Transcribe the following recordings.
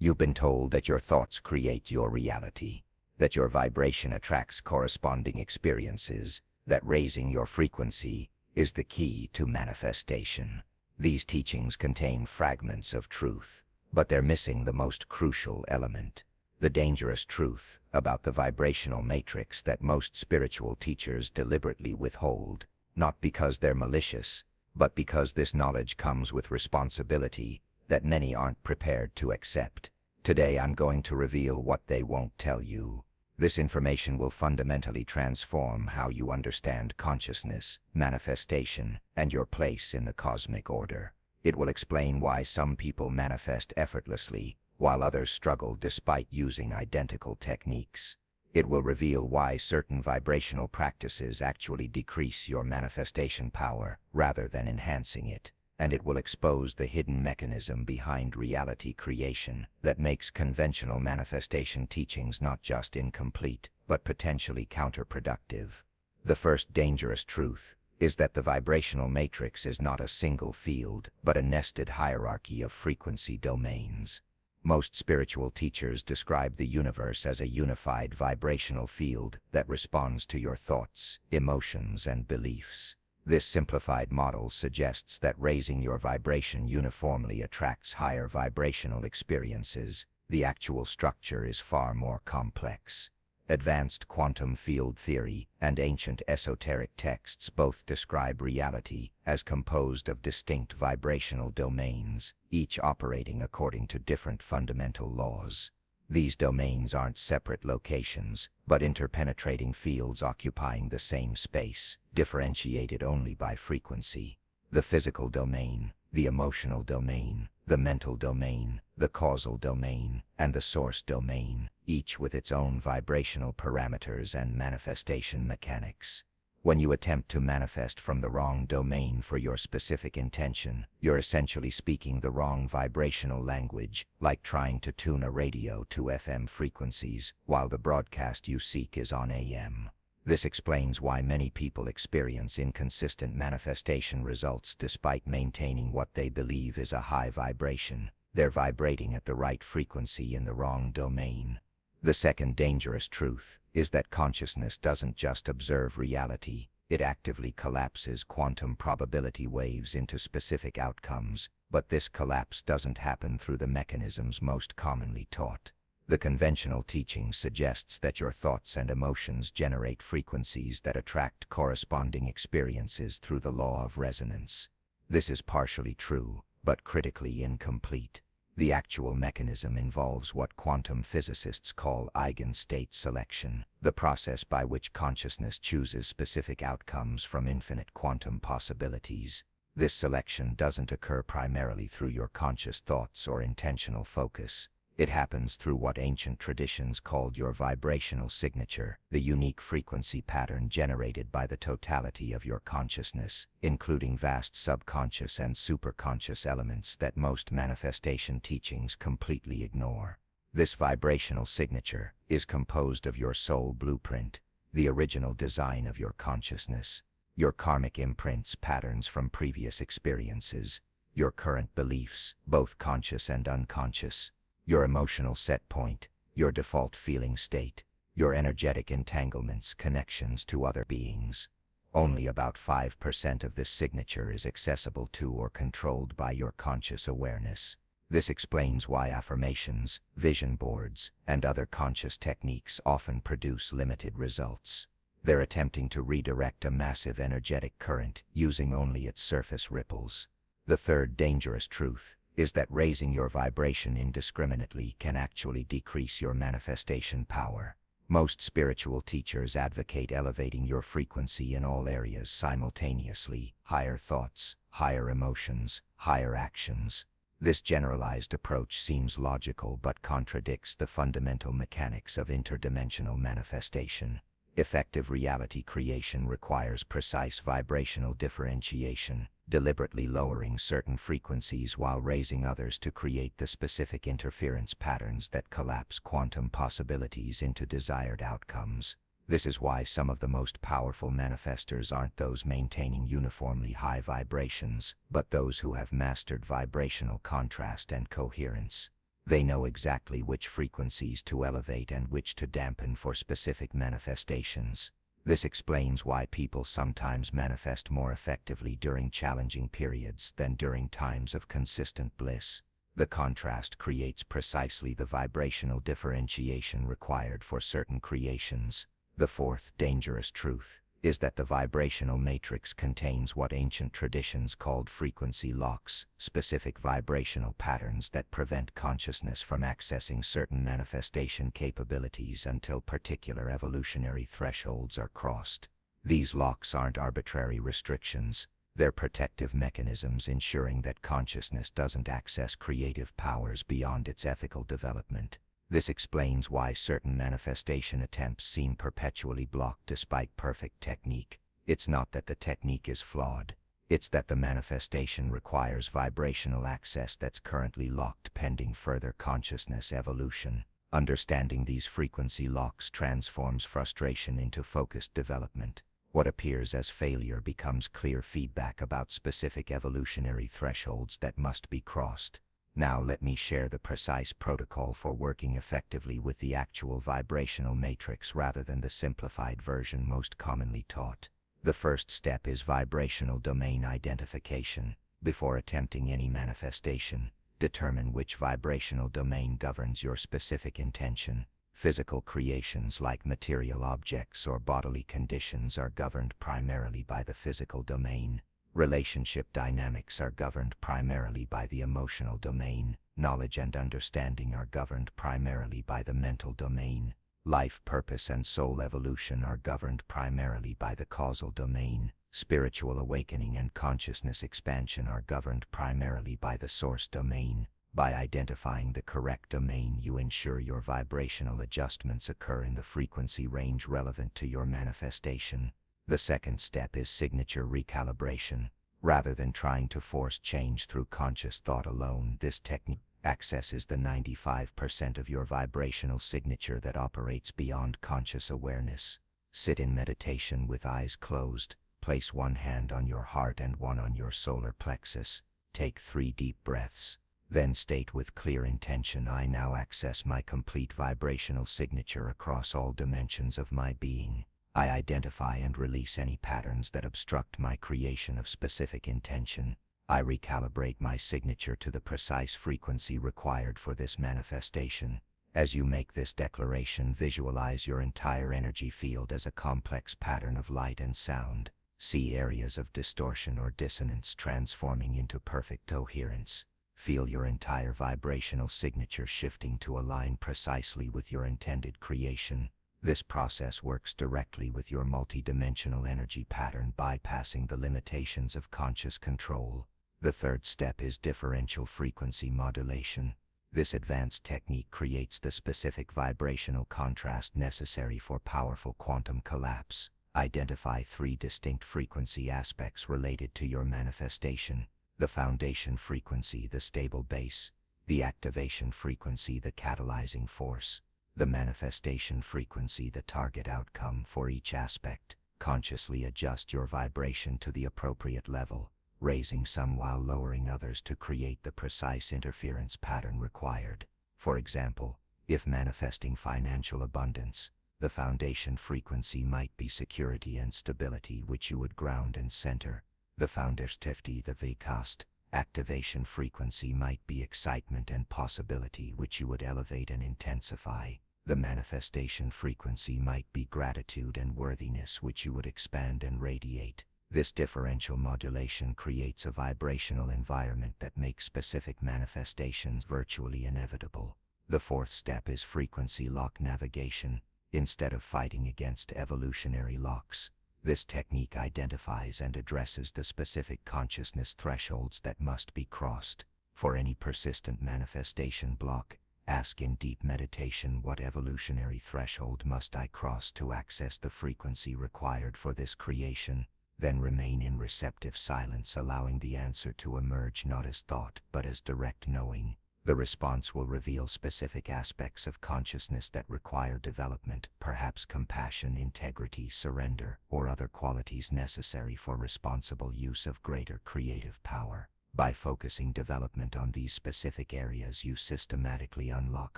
You've been told that your thoughts create your reality, that your vibration attracts corresponding experiences, that raising your frequency is the key to manifestation. These teachings contain fragments of truth, but they're missing the most crucial element, the dangerous truth about the vibrational matrix that most spiritual teachers deliberately withhold, not because they're malicious, but because this knowledge comes with responsibility that many aren't prepared to accept. Today I'm going to reveal what they won't tell you. This information will fundamentally transform how you understand consciousness, manifestation, and your place in the cosmic order. It will explain why some people manifest effortlessly, while others struggle despite using identical techniques. It will reveal why certain vibrational practices actually decrease your manifestation power rather than enhancing it. And it will expose the hidden mechanism behind reality creation that makes conventional manifestation teachings not just incomplete, but potentially counterproductive. The first dangerous truth is that the vibrational matrix is not a single field, but a nested hierarchy of frequency domains. Most spiritual teachers describe the universe as a unified vibrational field that responds to your thoughts, emotions, and beliefs. This simplified model suggests that raising your vibration uniformly attracts higher vibrational experiences. The actual structure is far more complex. Advanced quantum field theory and ancient esoteric texts both describe reality as composed of distinct vibrational domains, each operating according to different fundamental laws. These domains aren't separate locations, but interpenetrating fields occupying the same space, differentiated only by frequency. The physical domain, the emotional domain, the mental domain, the causal domain, and the source domain, each with its own vibrational parameters and manifestation mechanics. When you attempt to manifest from the wrong domain for your specific intention, you're essentially speaking the wrong vibrational language, like trying to tune a radio to FM frequencies while the broadcast you seek is on AM. This explains why many people experience inconsistent manifestation results despite maintaining what they believe is a high vibration. They're vibrating at the right frequency in the wrong domain. The second dangerous truth is that consciousness doesn't just observe reality, it actively collapses quantum probability waves into specific outcomes, but this collapse doesn't happen through the mechanisms most commonly taught. The conventional teaching suggests that your thoughts and emotions generate frequencies that attract corresponding experiences through the law of resonance. This is partially true, but critically incomplete. The actual mechanism involves what quantum physicists call eigenstate selection, the process by which consciousness chooses specific outcomes from infinite quantum possibilities. This selection doesn't occur primarily through your conscious thoughts or intentional focus. It happens through what ancient traditions called your vibrational signature, the unique frequency pattern generated by the totality of your consciousness, including vast subconscious and superconscious elements that most manifestation teachings completely ignore. This vibrational signature is composed of your soul blueprint, the original design of your consciousness, your karmic imprints, patterns from previous experiences, your current beliefs, both conscious and unconscious, your emotional set point, your default feeling state, your energetic entanglements, connections to other beings. Only about 5% of this signature is accessible to or controlled by your conscious awareness. This explains why affirmations, vision boards, and other conscious techniques often produce limited results. They're attempting to redirect a massive energetic current using only its surface ripples. The third dangerous truth is that raising your vibration indiscriminately can actually decrease your manifestation power. Most spiritual teachers advocate elevating your frequency in all areas simultaneously: higher thoughts, higher emotions, higher actions. This generalized approach seems logical but contradicts the fundamental mechanics of interdimensional manifestation. Effective reality creation requires precise vibrational differentiation, deliberately lowering certain frequencies while raising others to create the specific interference patterns that collapse quantum possibilities into desired outcomes. This is why some of the most powerful manifestors aren't those maintaining uniformly high vibrations, but those who have mastered vibrational contrast and coherence. They know exactly which frequencies to elevate and which to dampen for specific manifestations. This explains why people sometimes manifest more effectively during challenging periods than during times of consistent bliss. The contrast creates precisely the vibrational differentiation required for certain creations. The fourth dangerous truth is that the vibrational matrix contains what ancient traditions called frequency locks, specific vibrational patterns that prevent consciousness from accessing certain manifestation capabilities until particular evolutionary thresholds are crossed. These locks aren't arbitrary restrictions. They're protective mechanisms ensuring that consciousness doesn't access creative powers beyond its ethical development. This explains why certain manifestation attempts seem perpetually blocked despite perfect technique. It's not that the technique is flawed. It's that the manifestation requires vibrational access that's currently locked pending further consciousness evolution. Understanding these frequency locks transforms frustration into focused development. What appears as failure becomes clear feedback about specific evolutionary thresholds that must be crossed. Now let me share the precise protocol for working effectively with the actual vibrational matrix rather than the simplified version most commonly taught. The first step is vibrational domain identification. Before attempting any manifestation, determine which vibrational domain governs your specific intention. Physical creations like material objects or bodily conditions are governed primarily by the physical domain. Relationship dynamics are governed primarily by the emotional domain. Knowledge and understanding are governed primarily by the mental domain. Life purpose and soul evolution are governed primarily by the causal domain. Spiritual awakening and consciousness expansion are governed primarily by the source domain. By identifying the correct domain, you ensure your vibrational adjustments occur in the frequency range relevant to your manifestation. The second step is signature recalibration. Rather than trying to force change through conscious thought alone, this technique accesses the 95% of your vibrational signature that operates beyond conscious awareness. Sit in meditation with eyes closed. Place one hand on your heart and one on your solar plexus. Take 3 deep breaths. Then state with clear intention, I now access my complete vibrational signature across all dimensions of my being. I identify and release any patterns that obstruct my creation of specific intention. I recalibrate my signature to the precise frequency required for this manifestation. As you make this declaration, visualize your entire energy field as a complex pattern of light and sound. See areas of distortion or dissonance transforming into perfect coherence. Feel your entire vibrational signature shifting to align precisely with your intended creation. This process works directly with your multidimensional energy pattern, bypassing the limitations of conscious control. The third step is differential frequency modulation. This advanced technique creates the specific vibrational contrast necessary for powerful quantum collapse. Identify 3 distinct frequency aspects related to your manifestation. The foundation frequency, the stable base. The activation frequency, the catalyzing force. The manifestation frequency, the target outcome for each aspect. Consciously adjust your vibration to the appropriate level, raising some while lowering others to create the precise interference pattern required. For example, if manifesting financial abundance, the foundation frequency might be security and stability, which you would ground and center. The foundation, the Vcast, activation frequency might be excitement and possibility, which you would elevate and intensify. The manifestation frequency might be gratitude and worthiness, which you would expand and radiate. This differential modulation creates a vibrational environment that makes specific manifestations virtually inevitable. The fourth step is frequency lock navigation. Instead of fighting against evolutionary locks, this technique identifies and addresses the specific consciousness thresholds that must be crossed. For any persistent manifestation block, ask in deep meditation, what evolutionary threshold must I cross to access the frequency required for this creation? Then remain in receptive silence, allowing the answer to emerge not as thought but as direct knowing. The response will reveal specific aspects of consciousness that require development, perhaps compassion, integrity, surrender, or other qualities necessary for responsible use of greater creative power. By focusing development on these specific areas, you systematically unlock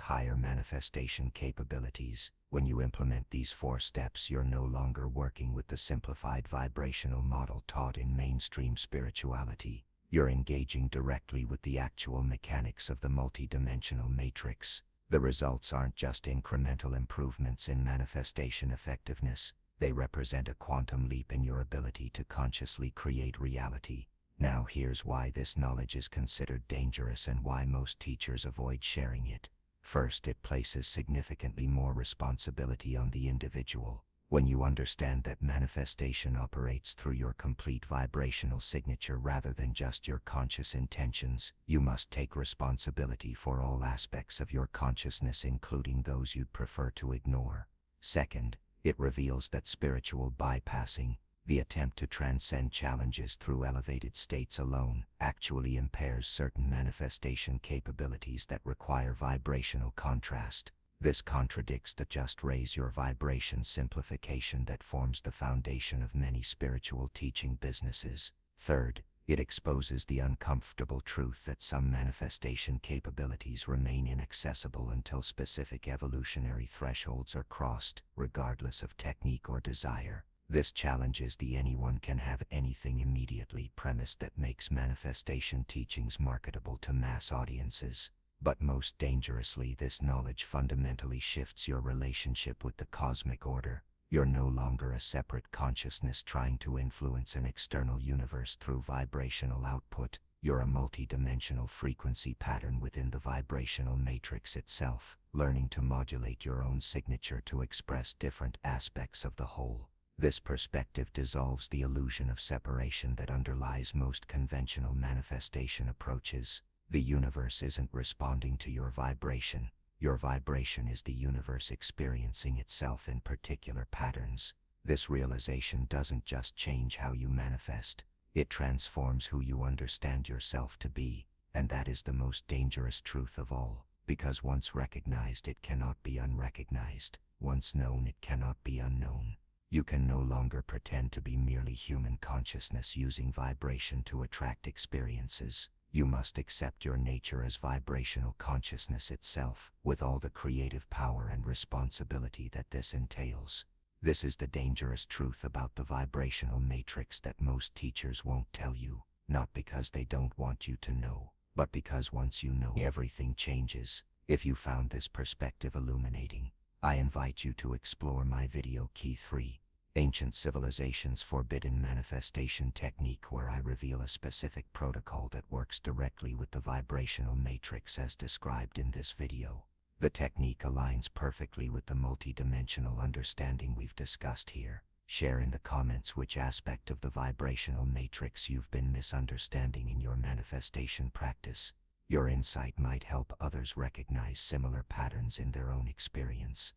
higher manifestation capabilities. When you implement these 4 steps, you're no longer working with the simplified vibrational model taught in mainstream spirituality. You're engaging directly with the actual mechanics of the multidimensional matrix. The results aren't just incremental improvements in manifestation effectiveness. They represent a quantum leap in your ability to consciously create reality. Now here's why this knowledge is considered dangerous and why most teachers avoid sharing it. First, it places significantly more responsibility on the individual. When you understand that manifestation operates through your complete vibrational signature rather than just your conscious intentions, you must take responsibility for all aspects of your consciousness, including those you'd prefer to ignore. Second, it reveals that spiritual bypassing, the attempt to transcend challenges through elevated states alone, actually impairs certain manifestation capabilities that require vibrational contrast. This contradicts the just raise your vibration simplification that forms the foundation of many spiritual teaching businesses. Third, it exposes the uncomfortable truth that some manifestation capabilities remain inaccessible until specific evolutionary thresholds are crossed, regardless of technique or desire. This challenges the anyone can have anything immediately premise that makes manifestation teachings marketable to mass audiences. But most dangerously, this knowledge fundamentally shifts your relationship with the cosmic order. You're no longer a separate consciousness trying to influence an external universe through vibrational output. You're a multidimensional frequency pattern within the vibrational matrix itself, learning to modulate your own signature to express different aspects of the whole. This perspective dissolves the illusion of separation that underlies most conventional manifestation approaches. The universe isn't responding to your vibration. Your vibration is the universe experiencing itself in particular patterns. This realization doesn't just change how you manifest, it transforms who you understand yourself to be. And that is the most dangerous truth of all, because once recognized, it cannot be unrecognized. Once known, it cannot be unknown. You can no longer pretend to be merely human consciousness using vibration to attract experiences. You must accept your nature as vibrational consciousness itself, with all the creative power and responsibility that this entails. This is the dangerous truth about the vibrational matrix that most teachers won't tell you, not because they don't want you to know, but because once you know, everything changes. If you found this perspective illuminating, I invite you to explore my video Key 3. Ancient Civilizations Forbidden Manifestation Technique, where I reveal a specific protocol that works directly with the vibrational matrix as described in this video. The technique aligns perfectly with the multidimensional understanding we've discussed here. Share in the comments which aspect of the vibrational matrix you've been misunderstanding in your manifestation practice. Your insight might help others recognize similar patterns in their own experience.